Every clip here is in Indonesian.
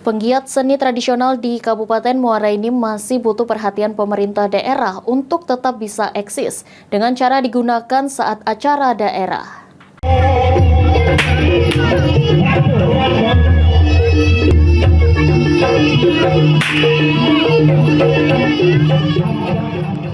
Penggiat seni tradisional di Kabupaten Muara Enim masih butuh perhatian pemerintah daerah untuk tetap bisa eksis dengan cara digunakan saat acara daerah.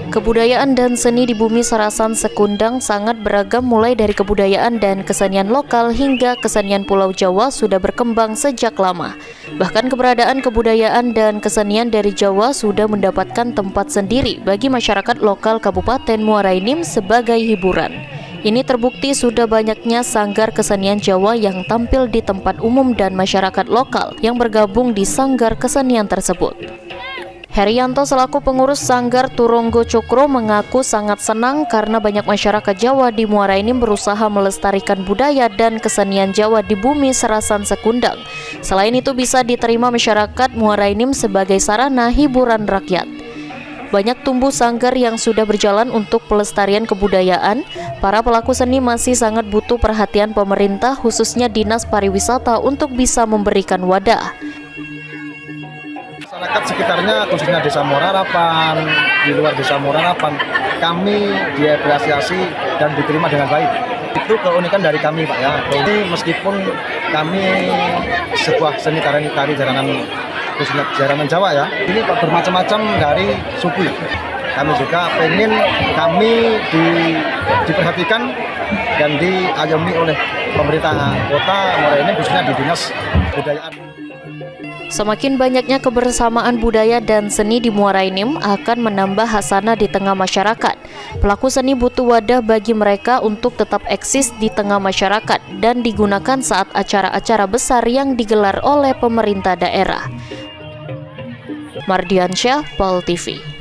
Kebudayaan dan seni di bumi Sarasan Sekundang sangat beragam, mulai dari kebudayaan dan kesenian lokal hingga kesenian Pulau Jawa sudah berkembang sejak lama. Bahkan keberadaan kebudayaan dan kesenian dari Jawa sudah mendapatkan tempat sendiri bagi masyarakat lokal Kabupaten Muara Enim sebagai hiburan. Ini terbukti sudah banyaknya sanggar kesenian Jawa yang tampil di tempat umum dan masyarakat lokal yang bergabung di sanggar kesenian tersebut. Herianto selaku pengurus Sanggar Turonggo Cokro mengaku sangat senang karena banyak masyarakat Jawa di Muara Enim berusaha melestarikan budaya dan kesenian Jawa di bumi Sarasan Sekundang. Selain itu bisa diterima masyarakat Muara Enim sebagai sarana hiburan rakyat. Banyak tumbuh sanggar yang sudah berjalan untuk pelestarian kebudayaan. Para pelaku seni masih sangat butuh perhatian pemerintah, khususnya Dinas Pariwisata, untuk bisa memberikan wadah. Masyarakat sekitarnya, khususnya Desa Muara Harapan, di luar Desa Muara Harapan, kami diapresiasi dan diterima dengan baik. Itu keunikan dari kami, Pak, ya. Ini meskipun kami sebuah seni tari jaranan, khususnya jaranan Jawa, ya, ini bermacam-macam dari suku. Kami juga pengen kami diperhatikan dan diayomi oleh pemerintah kota Muara Enim, khususnya di Dinas Kebudayaan. Semakin banyaknya kebersamaan budaya dan seni di Muara Enim akan menambah hasanah di tengah masyarakat. Pelaku seni butuh wadah bagi mereka untuk tetap eksis di tengah masyarakat dan digunakan saat acara-acara besar yang digelar oleh pemerintah daerah. Mardiansyah, POL TV.